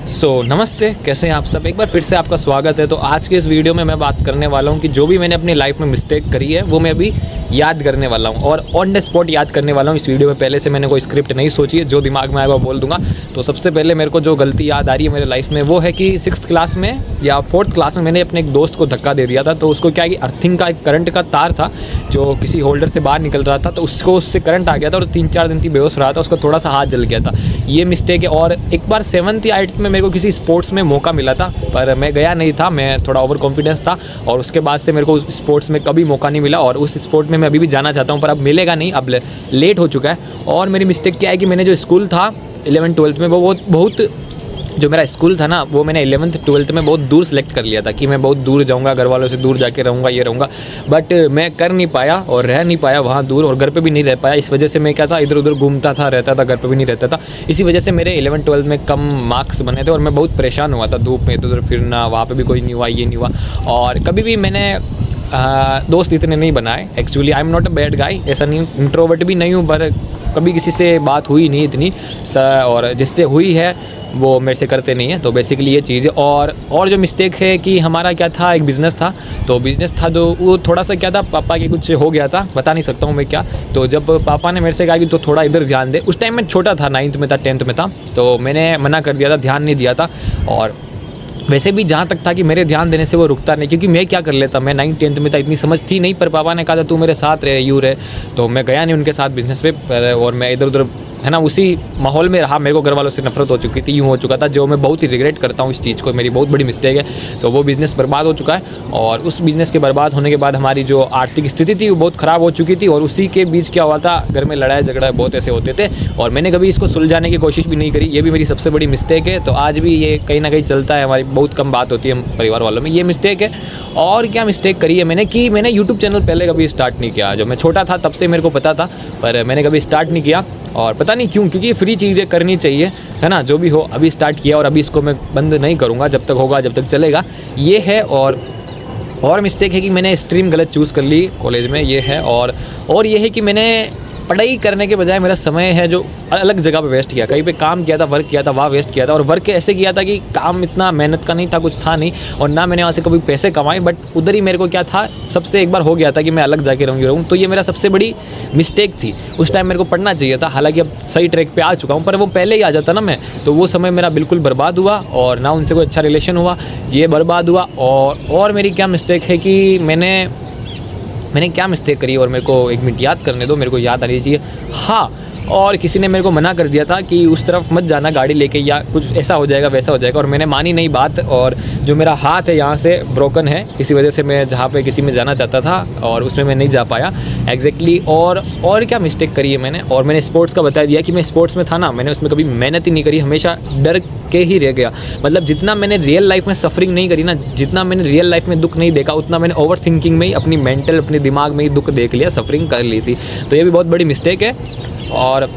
नमस्ते, कैसे हैं आप सब। एक बार फिर से आपका स्वागत है। तो आज के इस वीडियो में मैं बात करने वाला हूं कि जो भी मैंने अपनी लाइफ में मिस्टेक करी है वो मैं अभी याद करने वाला हूं और ऑन द स्पॉट याद करने वाला हूं। इस वीडियो में पहले से मैंने कोई स्क्रिप्ट नहीं सोची है, जो दिमाग में आएगा वो बोल दूंगा। तो सबसे पहले मेरे को जो गलती याद आ रही है मेरे लाइफ में वो है कि 6th क्लास में या 4th क्लास में मैंने अपने एक दोस्त को धक्का दे दिया था। तो उसको क्या है कि अर्थिंग का एक करंट का तार था जो किसी होल्डर से बाहर निकल रहा था, तो उससे करंट आ गया था और 3-4 दिन बेहोश रहा था। उसका थोड़ा सा हाथ जल गया था, ये मिस्टेक है। और एक बार 7th या 8th में मेरे को किसी स्पोर्ट्स में मौका मिला था, पर मैं गया नहीं था, मैं थोड़ा ओवर कॉन्फिडेंस था और उसके बाद से मेरे को उस स्पोर्ट्स में कभी मौका नहीं मिला। और उस स्पोर्ट में मैं अभी भी जाना चाहता हूँ पर अब मिलेगा नहीं, अब लेट हो चुका है। और मेरी मिस्टेक क्या है कि मैंने जो स्कूल था 11th-12th में वो बहुत जो मेरा स्कूल था ना वो मैंने 11th-12th में बहुत दूर सेलेक्ट कर लिया था कि मैं बहुत दूर जाऊंगा, घर वालों से दूर जाके रहूँगा, ये रहूँगा। बट मैं कर नहीं पाया और रह नहीं पाया वहाँ दूर, और घर पे भी नहीं रह पाया। इस वजह से मैं क्या था, इधर उधर घूमता था, रहता था, घर पे भी नहीं रहता था। इसी वजह से मेरे 11th-12th में कम मार्क्स बने थे और मैं बहुत परेशान हुआ था। धूप में इधर उधर फिरना, वहाँ पर भी कोई नहीं हुआ, ये नहीं हुआ। और कभी भी मैंने दोस्त इतने नहीं बनाए। Actually I am not a bad guy, ऐसा नहीं, इंट्रोवर्ट भी नहीं हूँ, पर कभी किसी से बात हुई नहीं इतनी और जिससे हुई है वो मेरे से करते नहीं है। तो बेसिकली ये चीज़ है। और जो मिस्टेक है कि हमारा क्या था, एक बिज़नेस था। तो बिज़नेस था जो वो थोड़ा सा क्या था, पापा के कुछ हो गया था, बता नहीं सकता हूँ मैं क्या। तो जब पापा ने मेरे से कहा कि तो थोड़ा इधर ध्यान दे, उस टाइम मैं छोटा था, 9th में था, 10th में था, तो मैंने मना कर दिया था, ध्यान नहीं दिया था। और वैसे भी जहाँ तक था कि मेरे ध्यान देने से वो रुकता नहीं, क्योंकि मैं क्या कर लेता, मैं 9th-10th में था, इतनी समझ थी नहीं। पर पापा ने कहा था तू मेरे साथ रहे, यूँ रहे। तो मैं गया नहीं उनके साथ बिज़नेस पे और मैं इधर उधर है ना उसी माहौल में रहा। मेरे को घर वालों से नफरत हो चुकी थी, यूँ हो चुका था, जो मैं बहुत ही रिग्रेट करता हूँ इस चीज़ को, मेरी बहुत बड़ी मिस्टेक है। तो वो बिज़नेस बर्बाद हो चुका है और उस बिज़नेस के बर्बाद होने के बाद हमारी जो आर्थिक स्थिति थी वो बहुत ख़राब हो चुकी थी। और उसी के बीच क्या हुआ था, घर में लड़ाई झगड़ा बहुत ऐसे होते थे और मैंने कभी इसको सुलझाने की कोशिश भी नहीं करी। ये भी मेरी सबसे बड़ी मिस्टेक है। तो आज भी ये कहीं ना कहीं चलता है, हमारी बहुत कम बात होती है परिवार वालों में, ये मिस्टेक है। और क्या मिस्टेक करी है मैंने कि मैंने यूट्यूब चैनल पहले कभी स्टार्ट नहीं किया। जो मैं छोटा था तब से मेरे को पता था, पर मैंने कभी स्टार्ट नहीं किया। और पता नहीं क्यों, क्योंकि ये फ्री चीज़ें करनी चाहिए, है ना। जो भी हो, अभी स्टार्ट किया और अभी इसको मैं बंद नहीं करूँगा, जब तक होगा जब तक चलेगा, ये है। और मिस्टेक है कि मैंने स्ट्रीम गलत चूज़ कर ली कॉलेज में, ये है। और ये है कि मैंने पढ़ाई करने के बजाय मेरा समय है जो अलग जगह पे वेस्ट किया, कहीं पे काम किया था, वर्क किया था, वहाँ वेस्ट किया था। और वर्क ऐसे किया था कि काम इतना मेहनत का नहीं था, कुछ था नहीं, और ना मैंने वहाँ से कभी पैसे कमाए। बट उधर ही मेरे को क्या था, सबसे एक बार हो गया था कि मैं अलग जाके रहूँ। तो ये मेरा सबसे बड़ी मिस्टेक थी। उस टाइम मेरे को पढ़ना चाहिए था, हालांकि अब सही ट्रैक पे आ चुका हूँ, पर वो पहले ही आ जाता ना मैं, तो वो समय मेरा बिल्कुल बर्बाद हुआ और ना उनसे कोई अच्छा रिलेशन हुआ, ये बर्बाद हुआ। और मेरी क्या मिस्टेक है कि मैंने क्या मिस्टेक करी, और मेरे को 1 मिनट याद करने दो, मेरे को याद आनी चाहिए। हाँ, और किसी ने मेरे को मना कर दिया था कि उस तरफ मत जाना गाड़ी लेके, या कुछ ऐसा हो जाएगा वैसा हो जाएगा, और मैंने मानी नहीं बात। और जो मेरा हाथ है यहाँ से ब्रोकन है, इसी वजह से मैं जहाँ पे किसी में जाना चाहता था और उसमें मैं नहीं जा पाया एग्जैक्टली। और क्या मिस्टेक करी है मैंने, और मैंने स्पोर्ट्स का बता दिया कि मैं स्पोर्ट्स में था ना, मैंने उसमें कभी मेहनत ही नहीं करी, हमेशा डर के ही रह गया। मतलब जितना मैंने रियल लाइफ में सफरिंग नहीं करी ना, जितना मैंने रियल लाइफ में दुख नहीं देखा, उतना मैंने ओवर थिंकिंग में ही अपनी मेंटल, अपने दिमाग में ही दुख देख लिया, सफरिंग कर ली थी। तो ये भी बहुत बड़ी मिस्टेक है। और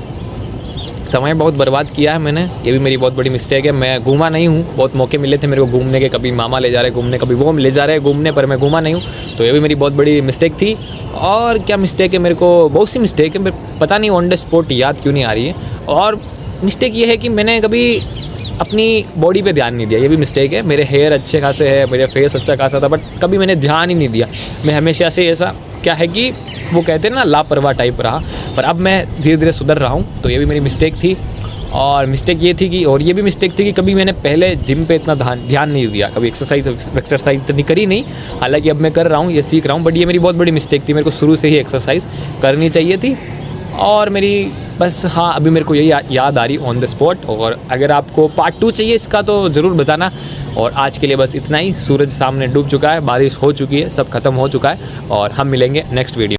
समय बहुत बर्बाद किया है मैंने, ये भी मेरी बहुत बड़ी मिस्टेक है। मैं घूमा नहीं हूँ, बहुत मौके मिले थे मेरे को घूमने के, कभी मामा ले जा रहे घूमने, कभी वो ले जा रहे घूमने, पर मैं घूमा नहीं हूँ। तो ये भी मेरी बहुत बड़ी मिस्टेक थी। और क्या मिस्टेक है, मेरे को बहुत सी मिस्टेक है, पता नहीं ऑन द स्पॉट याद क्यों नहीं आ रही है। और मिस्टेक ये है कि मैंने कभी अपनी बॉडी पे ध्यान नहीं दिया, ये भी मिस्टेक है। मेरे हेयर अच्छे खासे है, मेरे फेस अच्छा खासा था, बट कभी मैंने ध्यान ही नहीं दिया। मैं हमेशा से ऐसा क्या है कि वो कहते हैं ना, लापरवाह टाइप रहा। पर अब मैं धीरे धीरे सुधर रहा हूँ। तो ये भी मेरी मिस्टेक थी। और मिस्टेक ये थी कि, और ये भी मिस्टेक थी कि कभी मैंने पहले जिम पे इतना ध्यान नहीं दिया, कभी एक्सरसाइज इतनी करी नहीं। हालांकि अब मैं कर रहा हूँ, ये सीख रहा हूँ, बट ये मेरी बहुत बड़ी मिस्टेक थी। मेरे को शुरू से ही एक्सरसाइज करनी चाहिए थी। और मेरी बस, हाँ, अभी मेरे को यही याद आ रही ऑन द स्पॉट। और अगर आपको पार्ट 2 चाहिए इसका तो ज़रूर बताना। और आज के लिए बस इतना ही। सूरज सामने डूब चुका है, बारिश हो चुकी है, सब खत्म हो चुका है, और हम मिलेंगे नेक्स्ट वीडियो।